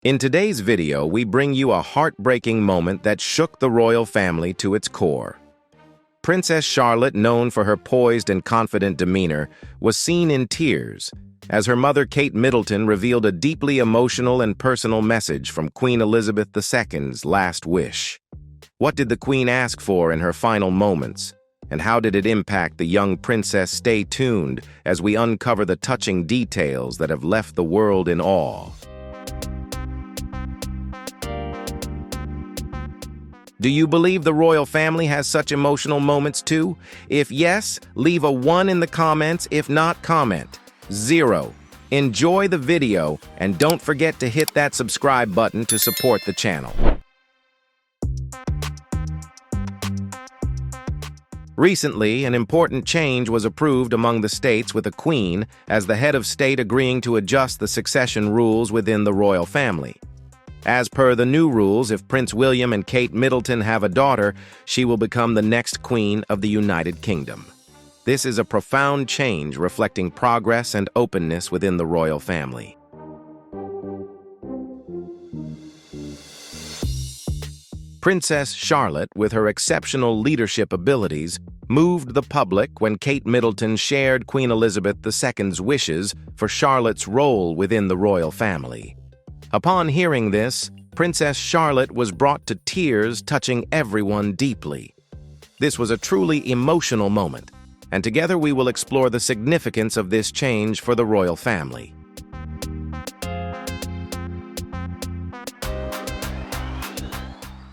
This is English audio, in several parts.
In today's video, we bring you a heartbreaking moment that shook the royal family to its core. Princess Charlotte, known for her poised and confident demeanor, was seen in tears as her mother Kate Middleton revealed a deeply emotional and personal message from Queen Elizabeth II's last wish. What did the Queen ask for in her final moments, and how did it impact the young princess? Stay tuned as we uncover the touching details that have left the world in awe. Do you believe the royal family has such emotional moments too? If yes, leave a 1 in the comments. If not, comment 0. Enjoy the video and don't forget to hit that subscribe button to support the channel. Recently, an important change was approved among the states, with a queen as the head of state agreeing to adjust the succession rules within the royal family. As per the new rules, if Prince William and Kate Middleton have a daughter, she will become the next queen of the United Kingdom. This is a profound change reflecting progress and openness within the royal family. Princess Charlotte, with her exceptional leadership abilities, moved the public when Kate Middleton shared Queen Elizabeth II's wishes for Charlotte's role within the royal family. Upon hearing this, Princess Charlotte was brought to tears, touching everyone deeply. This was a truly emotional moment, and together we will explore the significance of this change for the royal family.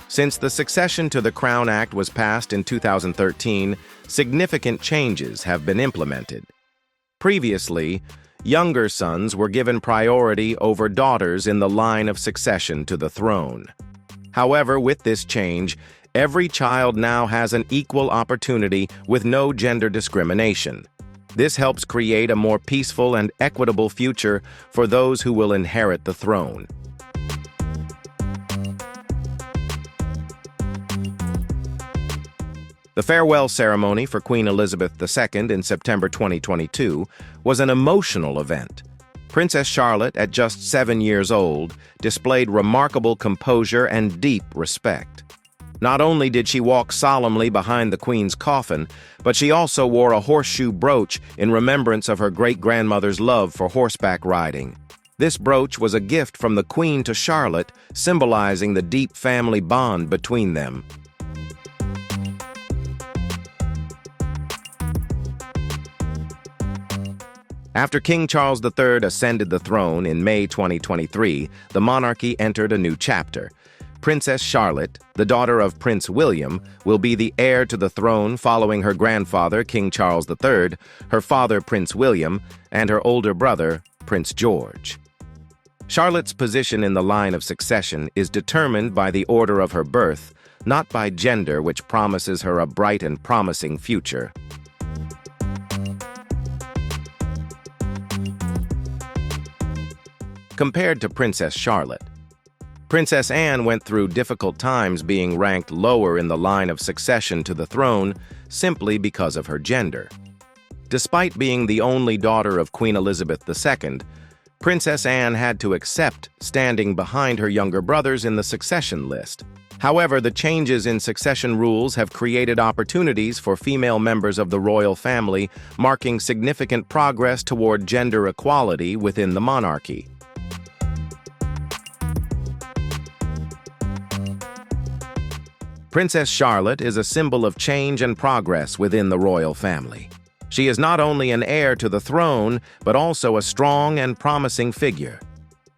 Since the Succession to the Crown Act was passed in 2013, significant changes have been implemented. Previously, younger sons were given priority over daughters in the line of succession to the throne. However, with this change, every child now has an equal opportunity with no gender discrimination. This helps create a more peaceful and equitable future for those who will inherit the throne. The farewell ceremony for Queen Elizabeth II in September 2022 was an emotional event. Princess Charlotte, at just 7 years old, displayed remarkable composure and deep respect. Not only did she walk solemnly behind the Queen's coffin, but she also wore a horseshoe brooch in remembrance of her great-grandmother's love for horseback riding. This brooch was a gift from the Queen to Charlotte, symbolizing the deep family bond between them. After King Charles III ascended the throne in May 2023, the monarchy entered a new chapter. Princess Charlotte, the daughter of Prince William, will be the heir to the throne following her grandfather, King Charles III, her father, Prince William, and her older brother, Prince George. Charlotte's position in the line of succession is determined by the order of her birth, not by gender, which promises her a bright and promising future. Compared to Princess Charlotte, Princess Anne went through difficult times being ranked lower in the line of succession to the throne simply because of her gender. Despite being the only daughter of Queen Elizabeth II, Princess Anne had to accept standing behind her younger brothers in the succession list. However, the changes in succession rules have created opportunities for female members of the royal family, marking significant progress toward gender equality within the monarchy. Princess Charlotte is a symbol of change and progress within the royal family. She is not only an heir to the throne, but also a strong and promising figure.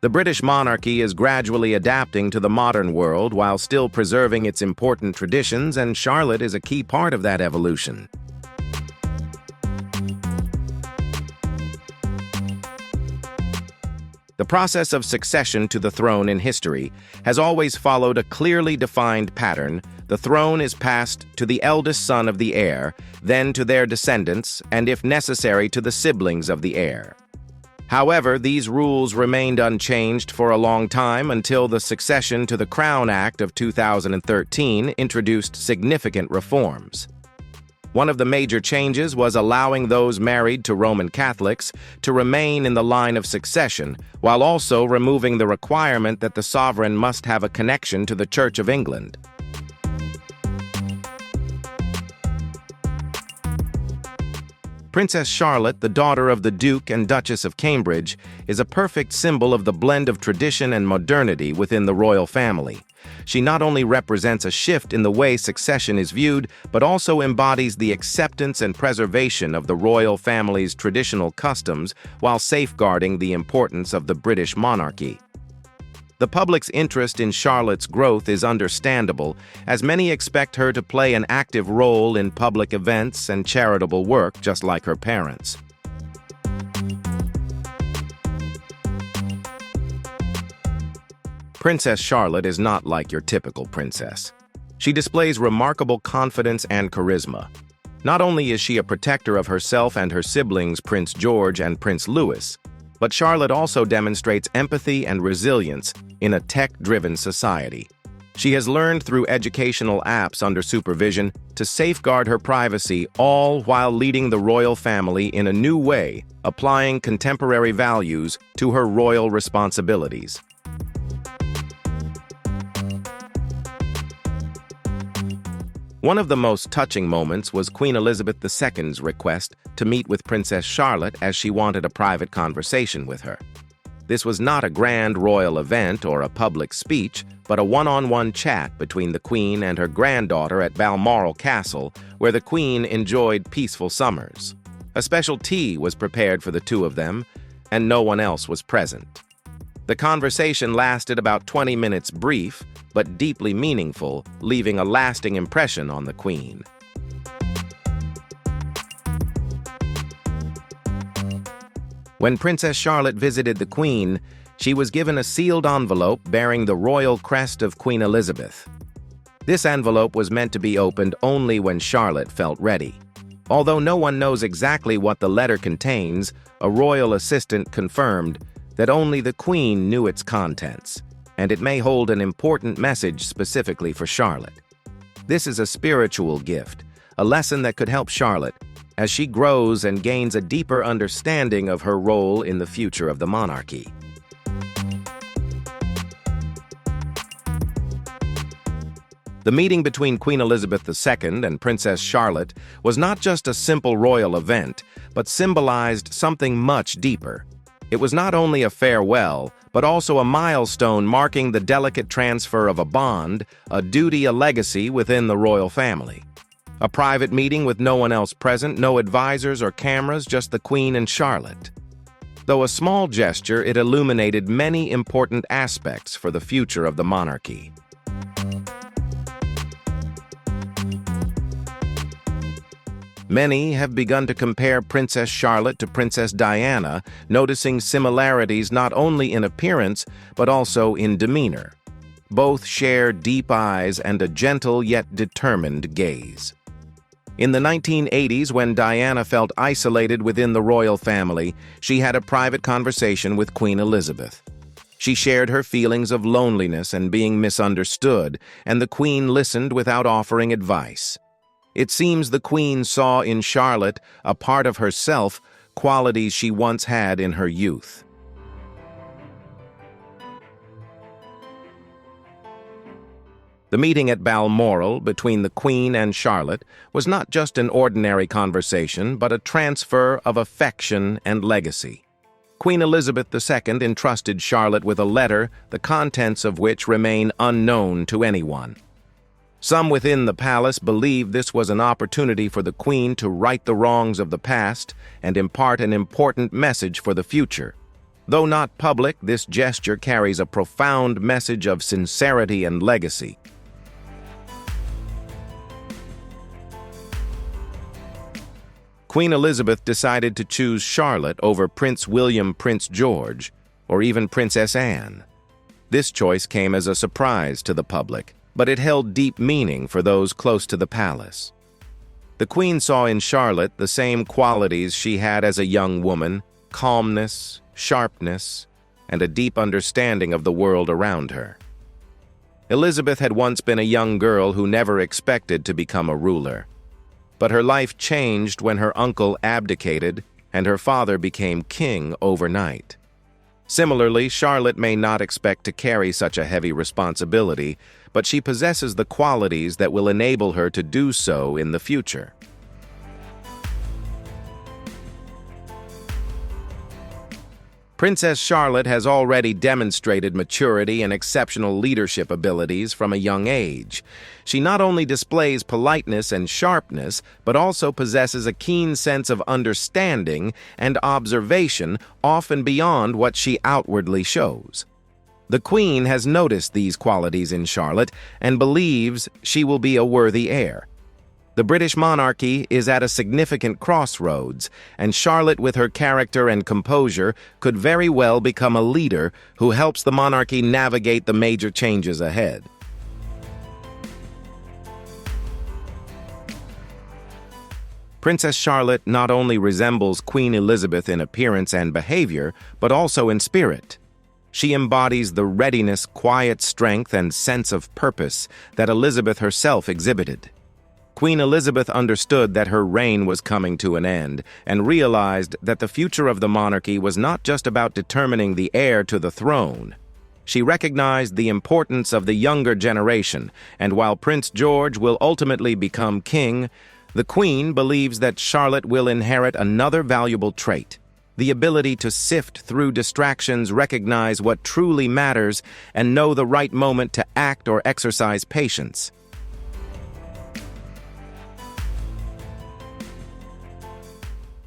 The British monarchy is gradually adapting to the modern world while still preserving its important traditions, and Charlotte is a key part of that evolution. The process of succession to the throne in history has always followed a clearly defined pattern. The throne is passed to the eldest son of the heir, then to their descendants, and if necessary to the siblings of the heir. However, these rules remained unchanged for a long time until the Succession to the Crown Act of 2013 introduced significant reforms. One of the major changes was allowing those married to Roman Catholics to remain in the line of succession, while also removing the requirement that the sovereign must have a connection to the Church of England. Princess Charlotte, the daughter of the Duke and Duchess of Cambridge, is a perfect symbol of the blend of tradition and modernity within the royal family. She not only represents a shift in the way succession is viewed, but also embodies the acceptance and preservation of the royal family's traditional customs while safeguarding the importance of the British monarchy. The public's interest in Charlotte's growth is understandable, as many expect her to play an active role in public events and charitable work, just like her parents. Princess Charlotte is not like your typical princess. She displays remarkable confidence and charisma. Not only is she a protector of herself and her siblings, Prince George and Prince Louis, but Charlotte also demonstrates empathy and resilience in a tech-driven society. She has learned through educational apps under supervision to safeguard her privacy, all while leading the royal family in a new way, applying contemporary values to her royal responsibilities. One of the most touching moments was Queen Elizabeth II's request to meet with Princess Charlotte as she wanted a private conversation with her. This was not a grand royal event or a public speech, but a one-on-one chat between the Queen and her granddaughter at Balmoral Castle, where the Queen enjoyed peaceful summers. A special tea was prepared for the two of them, and no one else was present. The conversation lasted about 20 minutes, brief, but deeply meaningful, leaving a lasting impression on the Queen. When Princess Charlotte visited the Queen, she was given a sealed envelope bearing the royal crest of Queen Elizabeth. This envelope was meant to be opened only when Charlotte felt ready. Although no one knows exactly what the letter contains, a royal assistant confirmed that only the Queen knew its contents, and it may hold an important message specifically for Charlotte. This is a spiritual gift, a lesson that could help Charlotte as she grows and gains a deeper understanding of her role in the future of the monarchy. The meeting between Queen Elizabeth II and Princess Charlotte was not just a simple royal event, but symbolized something much deeper. It was not only a farewell, but also a milestone marking the delicate transfer of a bond, a duty, a legacy within the royal family. A private meeting with no one else present, no advisors or cameras, just the Queen and Charlotte. Though a small gesture, it illuminated many important aspects for the future of the monarchy. Many have begun to compare Princess Charlotte to Princess Diana, noticing similarities not only in appearance, but also in demeanor. Both share deep eyes and a gentle yet determined gaze. In the 1980s, when Diana felt isolated within the royal family, she had a private conversation with Queen Elizabeth. She shared her feelings of loneliness and being misunderstood, and the Queen listened without offering advice. It seems the Queen saw in Charlotte a part of herself, qualities she once had in her youth. The meeting at Balmoral between the Queen and Charlotte was not just an ordinary conversation, but a transfer of affection and legacy. Queen Elizabeth II entrusted Charlotte with a letter, the contents of which remain unknown to anyone. Some within the palace believed this was an opportunity for the Queen to right the wrongs of the past and impart an important message for the future. Though not public, this gesture carries a profound message of sincerity and legacy. Queen Elizabeth decided to choose Charlotte over Prince William, Prince George, or even Princess Anne. This choice came as a surprise to the public, but it held deep meaning for those close to the palace. The Queen saw in Charlotte the same qualities she had as a young woman: calmness, sharpness, and a deep understanding of the world around her. Elizabeth had once been a young girl who never expected to become a ruler. But her life changed when her uncle abdicated and her father became king overnight. Similarly, Charlotte may not expect to carry such a heavy responsibility, but she possesses the qualities that will enable her to do so in the future. Princess Charlotte has already demonstrated maturity and exceptional leadership abilities from a young age. She not only displays politeness and sharpness, but also possesses a keen sense of understanding and observation, often beyond what she outwardly shows. The Queen has noticed these qualities in Charlotte and believes she will be a worthy heir. The British monarchy is at a significant crossroads, and Charlotte, with her character and composure, could very well become a leader who helps the monarchy navigate the major changes ahead. Princess Charlotte not only resembles Queen Elizabeth in appearance and behavior, but also in spirit. She embodies the readiness, quiet strength, and sense of purpose that Elizabeth herself exhibited. Queen Elizabeth understood that her reign was coming to an end and realized that the future of the monarchy was not just about determining the heir to the throne. She recognized the importance of the younger generation, and while Prince George will ultimately become king, the Queen believes that Charlotte will inherit another valuable trait: the ability to sift through distractions, recognize what truly matters, and know the right moment to act or exercise patience.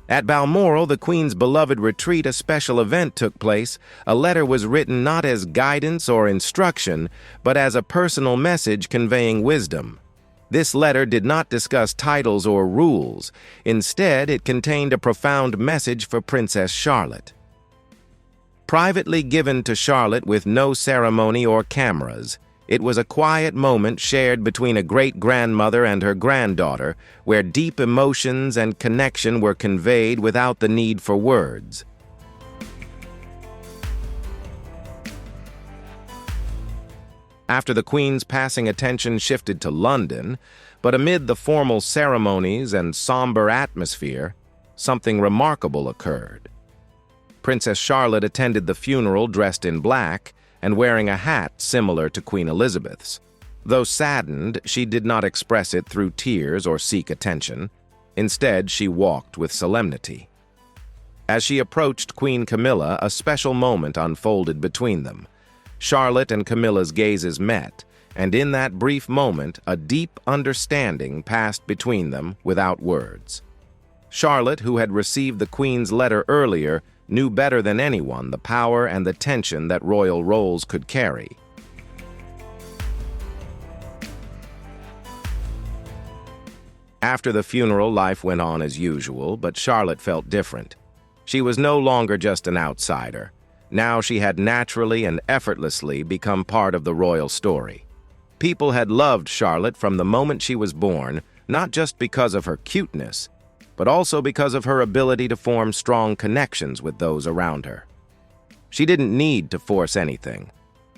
At Balmoral, the Queen's beloved retreat, a special event took place. A letter was written not as guidance or instruction, but as a personal message conveying wisdom. This letter did not discuss titles or rules. Instead, it contained a profound message for Princess Charlotte. Privately given to Charlotte with no ceremony or cameras, it was a quiet moment shared between a great-grandmother and her granddaughter, where deep emotions and connection were conveyed without the need for words. After the Queen's passing, attention shifted to London, but amid the formal ceremonies and somber atmosphere, something remarkable occurred. Princess Charlotte attended the funeral dressed in black and wearing a hat similar to Queen Elizabeth's. Though saddened, she did not express it through tears or seek attention. Instead, she walked with solemnity. As she approached Queen Camilla, a special moment unfolded between them. Charlotte and Camilla's gazes met, and in that brief moment, a deep understanding passed between them without words. Charlotte, who had received the Queen's letter earlier, knew better than anyone the power and the tension that royal roles could carry. After the funeral, life went on as usual, but Charlotte felt different. She was no longer just an outsider. Now she had naturally and effortlessly become part of the royal story. People had loved Charlotte from the moment she was born, not just because of her cuteness, but also because of her ability to form strong connections with those around her. She didn't need to force anything.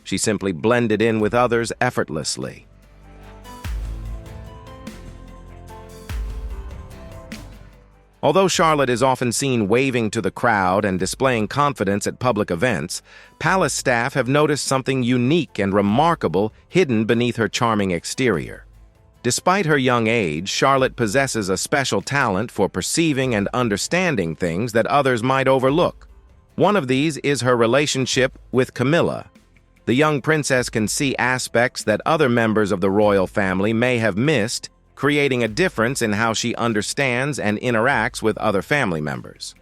She simply blended in with others effortlessly. Although Charlotte is often seen waving to the crowd and displaying confidence at public events, palace staff have noticed something unique and remarkable hidden beneath her charming exterior. Despite her young age, Charlotte possesses a special talent for perceiving and understanding things that others might overlook. One of these is her relationship with Camilla. The young princess can see aspects that other members of the royal family may have missed, creating a difference in how she understands and interacts with other family members.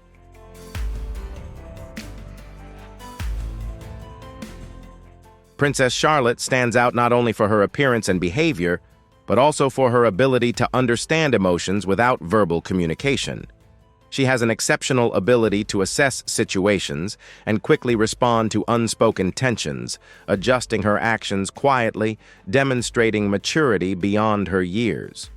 Princess Charlotte stands out not only for her appearance and behavior, but also for her ability to understand emotions without verbal communication. She has an exceptional ability to assess situations and quickly respond to unspoken tensions, adjusting her actions quietly, demonstrating maturity beyond her years.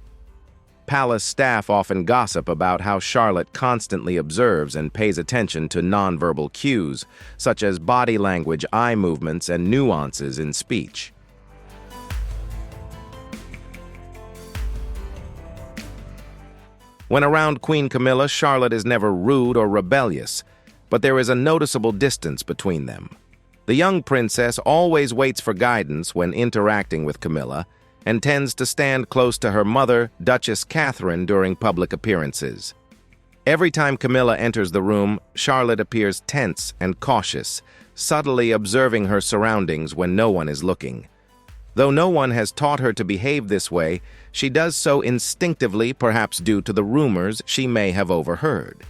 Palace staff often gossip about how Charlotte constantly observes and pays attention to nonverbal cues, such as body language, eye movements, and nuances in speech. When around Queen Camilla, Charlotte is never rude or rebellious, but there is a noticeable distance between them. The young princess always waits for guidance when interacting with Camilla and tends to stand close to her mother, Duchess Catherine, during public appearances. Every time Camilla enters the room, Charlotte appears tense and cautious, subtly observing her surroundings when no one is looking. Though no one has taught her to behave this way, she does so instinctively, perhaps due to the rumors she may have overheard.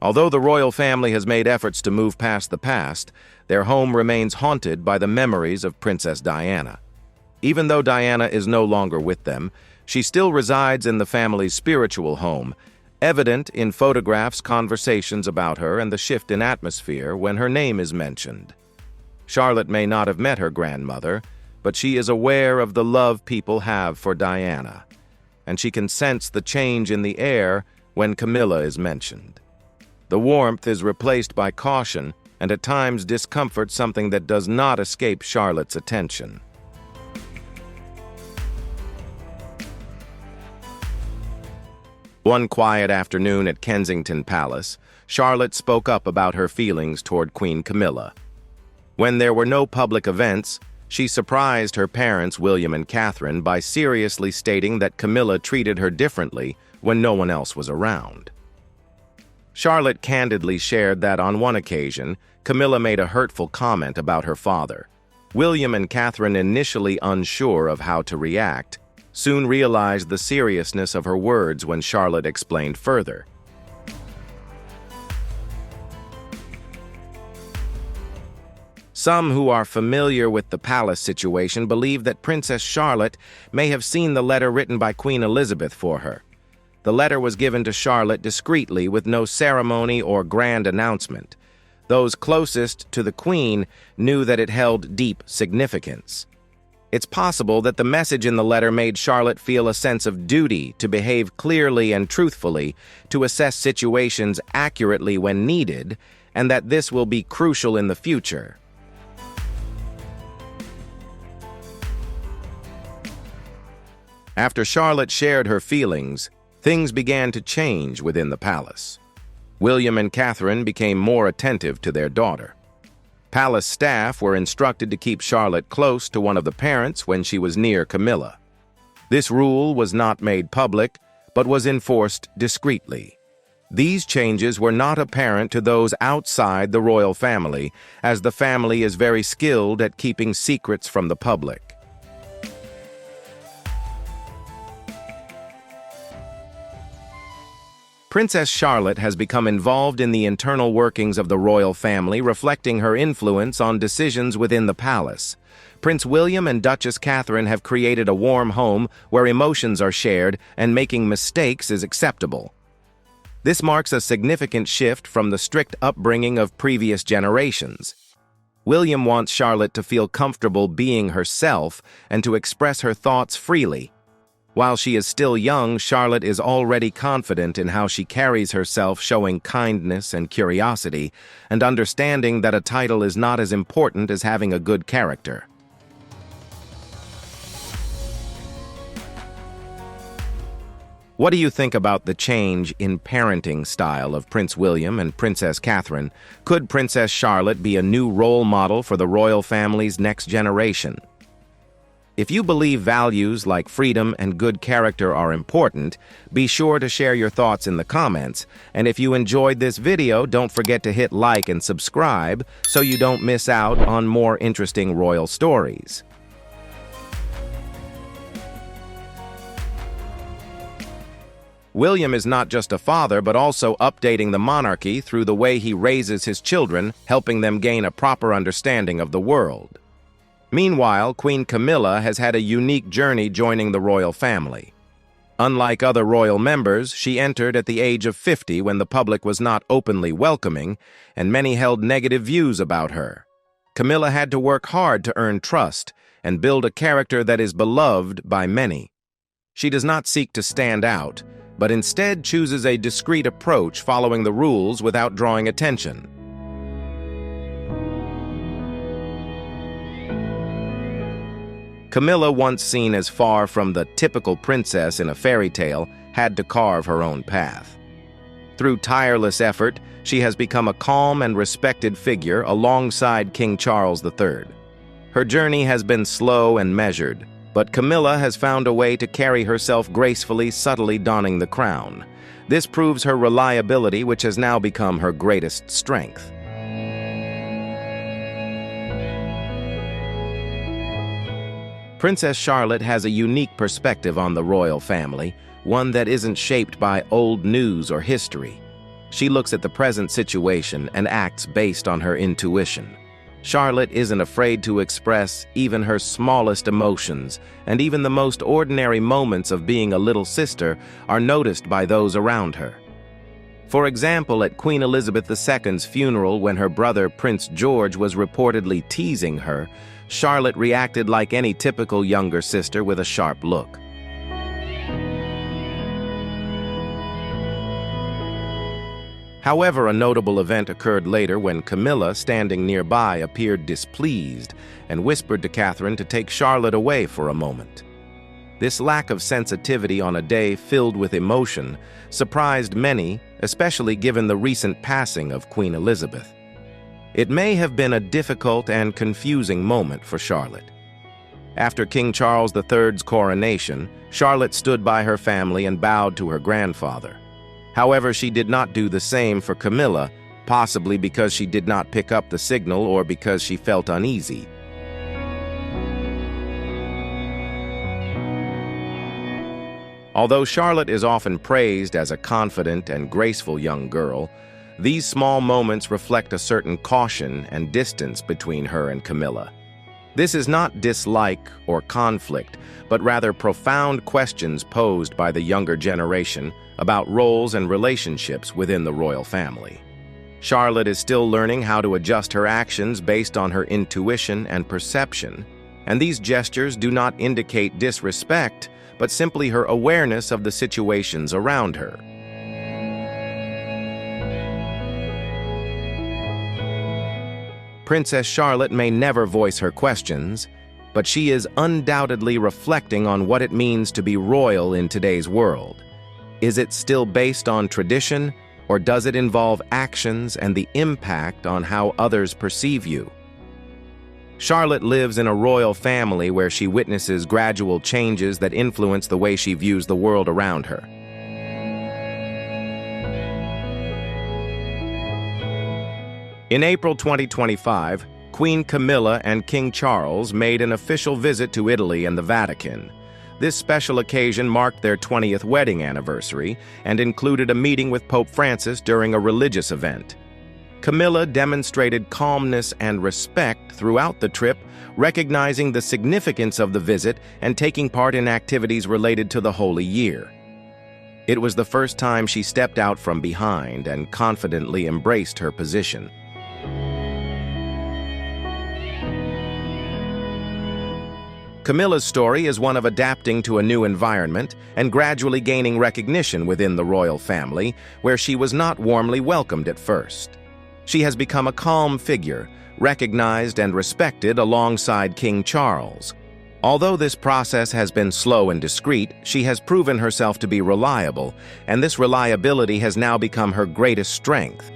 Although the royal family has made efforts to move past the past, their home remains haunted by the memories of Princess Diana. Even though Diana is no longer with them, she still resides in the family's spiritual home, evident in photographs, conversations about her, and the shift in atmosphere when her name is mentioned. Charlotte may not have met her grandmother, but she is aware of the love people have for Diana, and she can sense the change in the air when Camilla is mentioned. The warmth is replaced by caution, and at times discomfort, something that does not escape Charlotte's attention. One quiet afternoon at Kensington Palace, Charlotte spoke up about her feelings toward Queen Camilla. When there were no public events, she surprised her parents, William and Catherine, by seriously stating that Camilla treated her differently when no one else was around. Charlotte candidly shared that on one occasion, Camilla made a hurtful comment about her father. William and Catherine, initially unsure of how to react, soon realized the seriousness of her words when Charlotte explained further. Some who are familiar with the palace situation believe that Princess Charlotte may have seen the letter written by Queen Elizabeth for her. The letter was given to Charlotte discreetly with no ceremony or grand announcement. Those closest to the Queen knew that it held deep significance. It's possible that the message in the letter made Charlotte feel a sense of duty to behave clearly and truthfully, to assess situations accurately when needed, and that this will be crucial in the future. After Charlotte shared her feelings, things began to change within the palace. William and Catherine became more attentive to their daughter. Palace staff were instructed to keep Charlotte close to one of the parents when she was near Camilla. This rule was not made public, but was enforced discreetly. These changes were not apparent to those outside the royal family, as the family is very skilled at keeping secrets from the public. Princess Charlotte has become involved in the internal workings of the royal family, reflecting her influence on decisions within the palace. Prince William and Duchess Catherine have created a warm home where emotions are shared and making mistakes is acceptable. This marks a significant shift from the strict upbringing of previous generations. William wants Charlotte to feel comfortable being herself and to express her thoughts freely. While she is still young, Charlotte is already confident in how she carries herself, showing kindness and curiosity, and understanding that a title is not as important as having a good character. What do you think about the change in parenting style of Prince William and Princess Catherine? Could Princess Charlotte be a new role model for the royal family's next generation? If you believe values like freedom and good character are important, be sure to share your thoughts in the comments. And if you enjoyed this video, don't forget to hit like and subscribe so you don't miss out on more interesting royal stories. William is not just a father, but also updating the monarchy through the way he raises his children, helping them gain a proper understanding of the world. Meanwhile, Queen Camilla has had a unique journey joining the royal family. Unlike other royal members, she entered at the age of 50 when the public was not openly welcoming, and many held negative views about her. Camilla had to work hard to earn trust and build a character that is beloved by many. She does not seek to stand out, but instead chooses a discreet approach, following the rules without drawing attention. Camilla, once seen as far from the typical princess in a fairy tale, had to carve her own path. Through tireless effort, she has become a calm and respected figure alongside King Charles III. Her journey has been slow and measured, but Camilla has found a way to carry herself gracefully, subtly donning the crown. This proves her reliability, which has now become her greatest strength. Princess Charlotte has a unique perspective on the royal family, one that isn't shaped by old news or history. She looks at the present situation and acts based on her intuition. Charlotte isn't afraid to express even her smallest emotions, and even the most ordinary moments of being a little sister are noticed by those around her. For example, at Queen Elizabeth II's funeral, when her brother Prince George was reportedly teasing her, Charlotte reacted like any typical younger sister with a sharp look. However, a notable event occurred later when Camilla, standing nearby, appeared displeased and whispered to Catherine to take Charlotte away for a moment. This lack of sensitivity on a day filled with emotion surprised many, especially given the recent passing of Queen Elizabeth. It may have been a difficult and confusing moment for Charlotte. After King Charles III's coronation, Charlotte stood by her family and bowed to her grandfather. However, she did not do the same for Camilla, possibly because she did not pick up the signal or because she felt uneasy. Although Charlotte is often praised as a confident and graceful young girl, these small moments reflect a certain caution and distance between her and Camilla. This is not dislike or conflict, but rather profound questions posed by the younger generation about roles and relationships within the royal family. Charlotte is still learning how to adjust her actions based on her intuition and perception, and these gestures do not indicate disrespect, but simply her awareness of the situations around her. Princess Charlotte may never voice her questions, but she is undoubtedly reflecting on what it means to be royal in today's world. Is it still based on tradition, or does it involve actions and the impact on how others perceive you? Charlotte lives in a royal family where she witnesses gradual changes that influence the way she views the world around her. In April 2025, Queen Camilla and King Charles made an official visit to Italy and the Vatican. This special occasion marked their 20th wedding anniversary and included a meeting with Pope Francis during a religious event. Camilla demonstrated calmness and respect throughout the trip, recognizing the significance of the visit and taking part in activities related to the Holy Year. It was the first time she stepped out from behind and confidently embraced her position. Camilla's story is one of adapting to a new environment and gradually gaining recognition within the royal family, where she was not warmly welcomed at first. She has become a calm figure, recognized and respected alongside King Charles. Although this process has been slow and discreet, she has proven herself to be reliable, and this reliability has now become her greatest strength.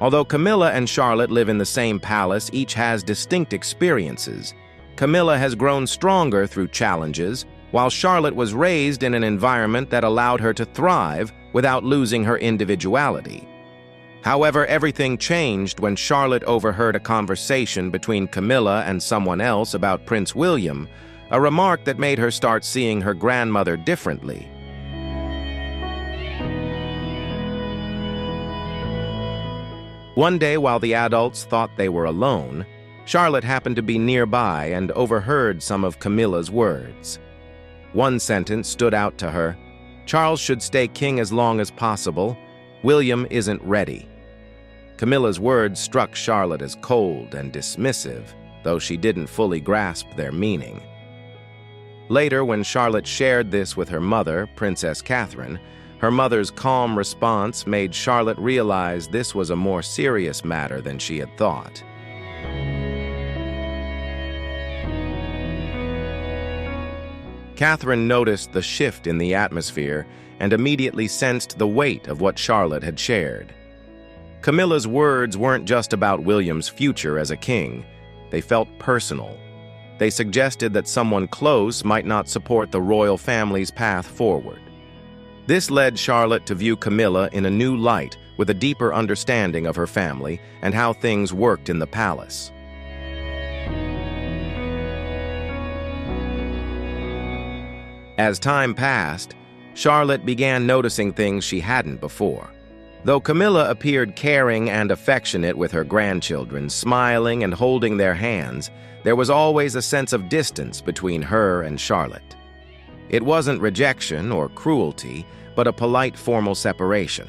Although Camilla and Charlotte live in the same palace, each has distinct experiences. Camilla has grown stronger through challenges, while Charlotte was raised in an environment that allowed her to thrive without losing her individuality. However, everything changed when Charlotte overheard a conversation between Camilla and someone else about Prince William, a remark that made her start seeing her grandmother differently. One day, while the adults thought they were alone, Charlotte happened to be nearby and overheard some of Camilla's words. One sentence stood out to her: "Charles should stay king as long as possible. William isn't ready." Camilla's words struck Charlotte as cold and dismissive, though she didn't fully grasp their meaning. Later, when Charlotte shared this with her mother, Princess Catherine, Her mother's calm response made Charlotte realize this was a more serious matter than she had thought. Catherine noticed the shift in the atmosphere and immediately sensed the weight of what Charlotte had shared. Camilla's words weren't just about William's future as a king. They felt personal. They suggested that someone close might not support the royal family's path forward. This led Charlotte to view Camilla in a new light, with a deeper understanding of her family and how things worked in the palace. As time passed, Charlotte began noticing things she hadn't before. Though Camilla appeared caring and affectionate with her grandchildren, smiling and holding their hands, there was always a sense of distance between her and Charlotte. It wasn't rejection or cruelty, but a polite, formal separation.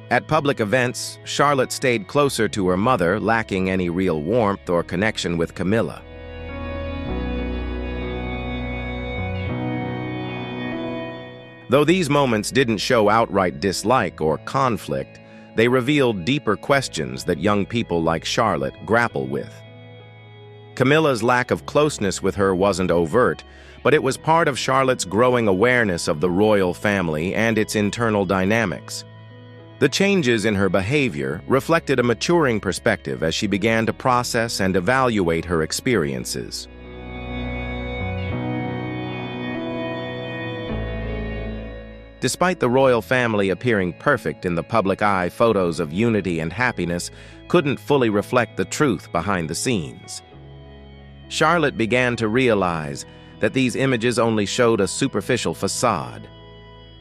At public events, Charlotte stayed closer to her mother, lacking any real warmth or connection with Camilla. Though these moments didn't show outright dislike or conflict, they revealed deeper questions that young people like Charlotte grapple with. Camilla's lack of closeness with her wasn't overt, but it was part of Charlotte's growing awareness of the royal family and its internal dynamics. The changes in her behavior reflected a maturing perspective as she began to process and evaluate her experiences. Despite the royal family appearing perfect in the public eye, photos of unity and happiness couldn't fully reflect the truth behind the scenes. Charlotte began to realize that these images only showed a superficial facade.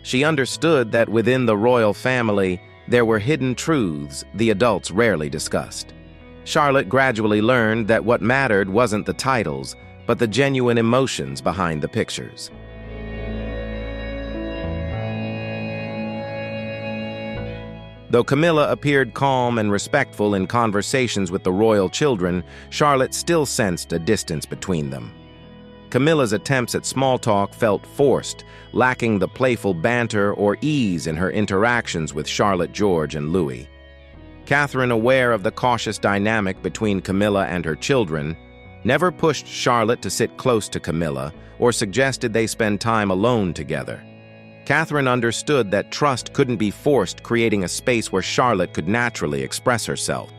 She understood that within the royal family, there were hidden truths the adults rarely discussed. Charlotte gradually learned that what mattered wasn't the titles, but the genuine emotions behind the pictures. Though Camilla appeared calm and respectful in conversations with the royal children, Charlotte still sensed a distance between them. Camilla's attempts at small talk felt forced, lacking the playful banter or ease in her interactions with Charlotte, George, and Louis. Catherine, aware of the cautious dynamic between Camilla and her children, never pushed Charlotte to sit close to Camilla or suggested they spend time alone together. Catherine understood that trust couldn't be forced, creating a space where Charlotte could naturally express herself.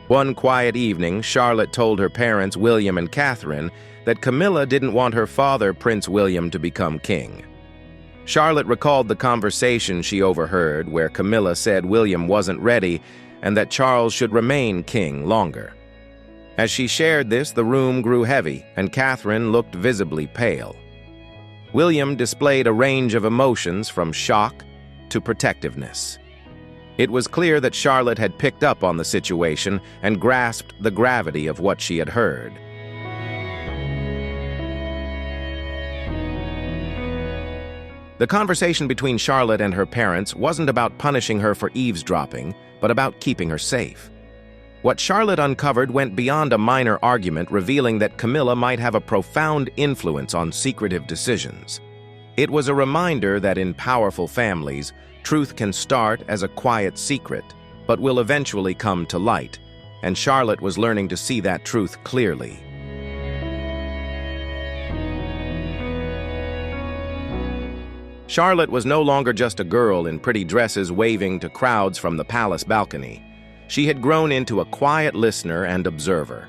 One quiet evening, Charlotte told her parents, William and Catherine, that Camilla didn't want her father, Prince William, to become king. Charlotte recalled the conversation she overheard where Camilla said William wasn't ready and that Charles should remain king longer. As she shared this, the room grew heavy, and Catherine looked visibly pale. William displayed a range of emotions from shock to protectiveness. It was clear that Charlotte had picked up on the situation and grasped the gravity of what she had heard. The conversation between Charlotte and her parents wasn't about punishing her for eavesdropping, but about keeping her safe. What Charlotte uncovered went beyond a minor argument, revealing that Camilla might have a profound influence on secretive decisions. It was a reminder that in powerful families, truth can start as a quiet secret, but will eventually come to light, and Charlotte was learning to see that truth clearly. Charlotte was no longer just a girl in pretty dresses waving to crowds from the palace balcony. She had grown into a quiet listener and observer.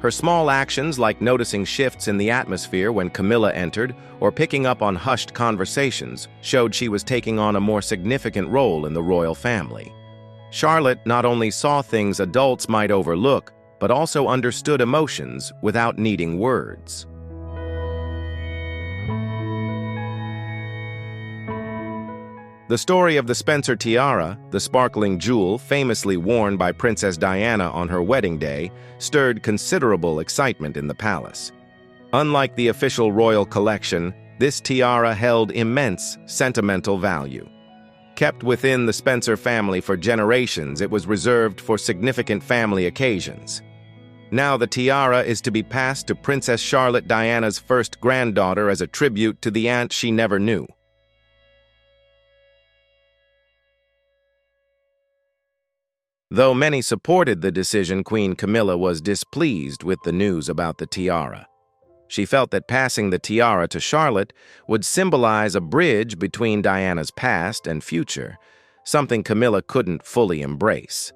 Her small actions, like noticing shifts in the atmosphere when Camilla entered or picking up on hushed conversations, showed she was taking on a more significant role in the royal family. Charlotte not only saw things adults might overlook, but also understood emotions without needing words. The story of the Spencer tiara, the sparkling jewel famously worn by Princess Diana on her wedding day, stirred considerable excitement in the palace. Unlike the official royal collection, this tiara held immense sentimental value. Kept within the Spencer family for generations, it was reserved for significant family occasions. Now the tiara is to be passed to Princess Charlotte, Diana's first granddaughter, as a tribute to the aunt she never knew. Though many supported the decision, Queen Camilla was displeased with the news about the tiara. She felt that passing the tiara to Charlotte would symbolize a bridge between Diana's past and future, something Camilla couldn't fully embrace.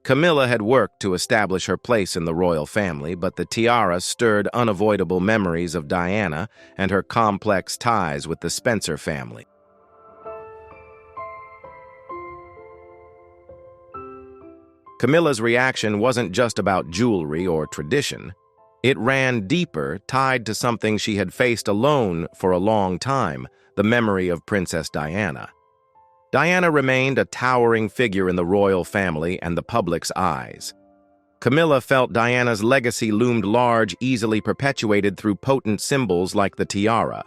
Camilla had worked to establish her place in the royal family, but the tiara stirred unavoidable memories of Diana and her complex ties with the Spencer family. Camilla's reaction wasn't just about jewelry or tradition. It ran deeper, tied to something she had faced alone for a long time, the memory of Princess Diana. Diana remained a towering figure in the royal family and the public's eyes. Camilla felt Diana's legacy loomed large, easily perpetuated through potent symbols like the tiara.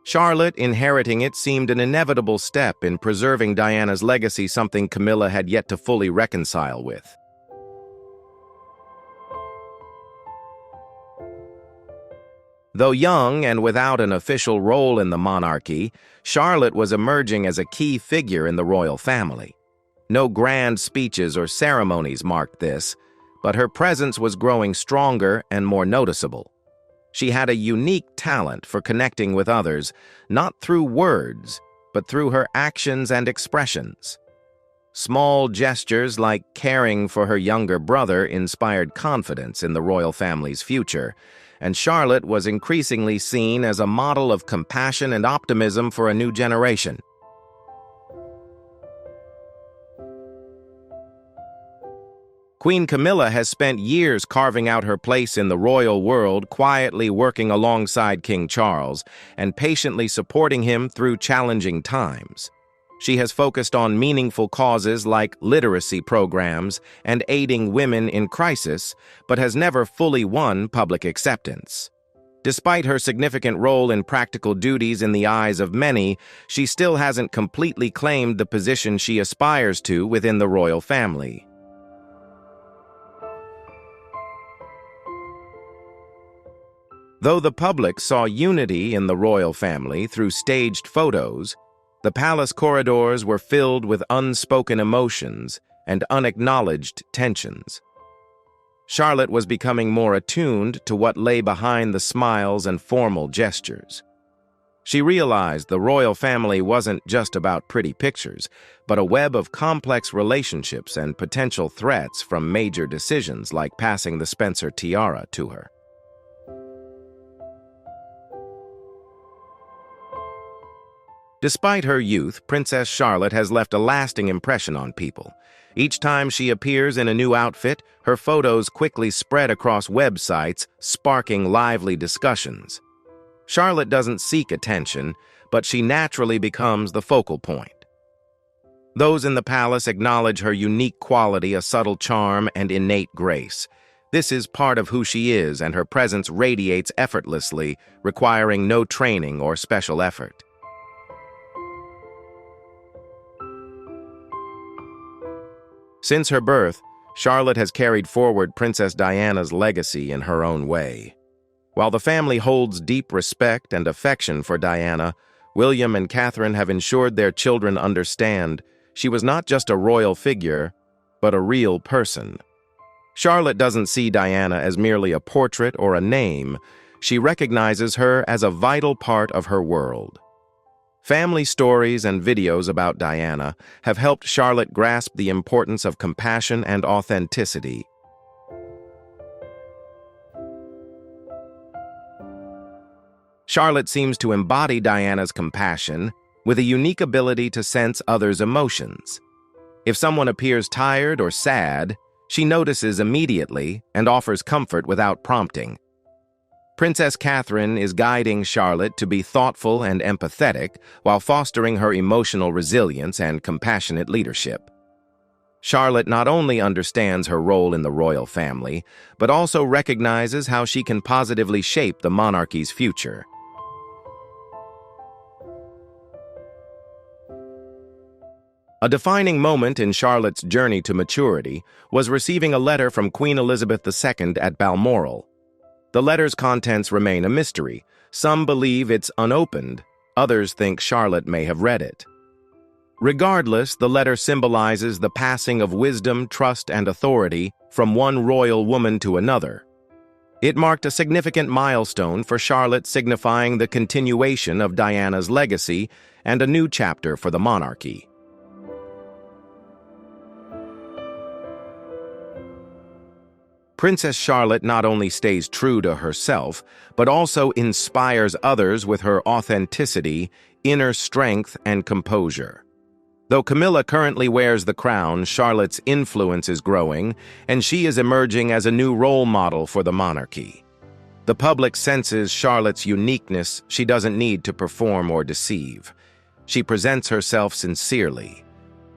Charlotte inheriting it seemed an inevitable step in preserving Diana's legacy, something Camilla had yet to fully reconcile with. Though young and without an official role in the monarchy, Charlotte was emerging as a key figure in the royal family. No grand speeches or ceremonies marked this, but her presence was growing stronger and more noticeable. She had a unique talent for connecting with others, not through words, but through her actions and expressions. Small gestures like caring for her younger brother inspired confidence in the royal family's future, and Charlotte was increasingly seen as a model of compassion and optimism for a new generation. Queen Camilla has spent years carving out her place in the royal world, quietly working alongside King Charles and patiently supporting him through challenging times. She has focused on meaningful causes like literacy programs and aiding women in crisis, but has never fully won public acceptance. Despite her significant role in practical duties in the eyes of many, she still hasn't completely claimed the position she aspires to within the royal family. Though the public saw unity in the royal family through staged photos, the palace corridors were filled with unspoken emotions and unacknowledged tensions. Charlotte was becoming more attuned to what lay behind the smiles and formal gestures. She realized the royal family wasn't just about pretty pictures, but a web of complex relationships and potential threats from major decisions like passing the Spencer tiara to her. Despite her youth, Princess Charlotte has left a lasting impression on people. Each time she appears in a new outfit, her photos quickly spread across websites, sparking lively discussions. Charlotte doesn't seek attention, but she naturally becomes the focal point. Those in the palace acknowledge her unique quality, a subtle charm, and innate grace. This is part of who she is, and her presence radiates effortlessly, requiring no training or special effort. Since her birth, Charlotte has carried forward Princess Diana's legacy in her own way. While the family holds deep respect and affection for Diana, William and Catherine have ensured their children understand she was not just a royal figure, but a real person. Charlotte doesn't see Diana as merely a portrait or a name. She recognizes her as a vital part of her world. Family stories and videos about Diana have helped Charlotte grasp the importance of compassion and authenticity. Charlotte seems to embody Diana's compassion with a unique ability to sense others' emotions. If someone appears tired or sad, she notices immediately and offers comfort without prompting. Princess Catherine is guiding Charlotte to be thoughtful and empathetic while fostering her emotional resilience and compassionate leadership. Charlotte not only understands her role in the royal family, but also recognizes how she can positively shape the monarchy's future. A defining moment in Charlotte's journey to maturity was receiving a letter from Queen Elizabeth II at Balmoral. The letter's contents remain a mystery. Some believe it's unopened, others think Charlotte may have read it. Regardless, the letter symbolizes the passing of wisdom, trust, and authority from one royal woman to another. It marked a significant milestone for Charlotte, signifying the continuation of Diana's legacy and a new chapter for the monarchy. Princess Charlotte not only stays true to herself, but also inspires others with her authenticity, inner strength, and composure. Though Camilla currently wears the crown, Charlotte's influence is growing, and she is emerging as a new role model for the monarchy. The public senses Charlotte's uniqueness. She doesn't need to perform or deceive. She presents herself sincerely.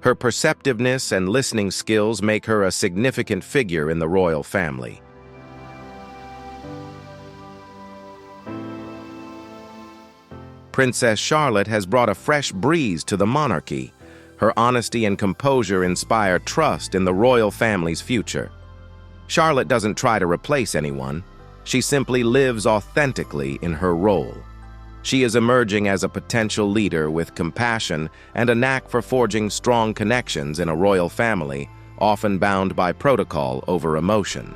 Her perceptiveness and listening skills make her a significant figure in the royal family. Princess Charlotte has brought a fresh breeze to the monarchy. Her honesty and composure inspire trust in the royal family's future. Charlotte doesn't try to replace anyone. She simply lives authentically in her role. She is emerging as a potential leader with compassion and a knack for forging strong connections in a royal family, often bound by protocol over emotion.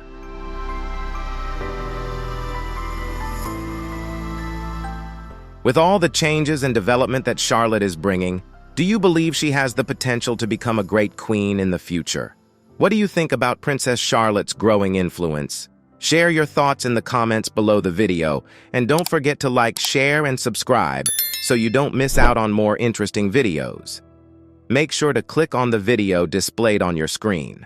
With all the changes and development that Charlotte is bringing, do you believe she has the potential to become a great queen in the future? What do you think about Princess Charlotte's growing influence? Share your thoughts in the comments below the video, and don't forget to like, share, and subscribe so you don't miss out on more interesting videos. Make sure to click on the video displayed on your screen.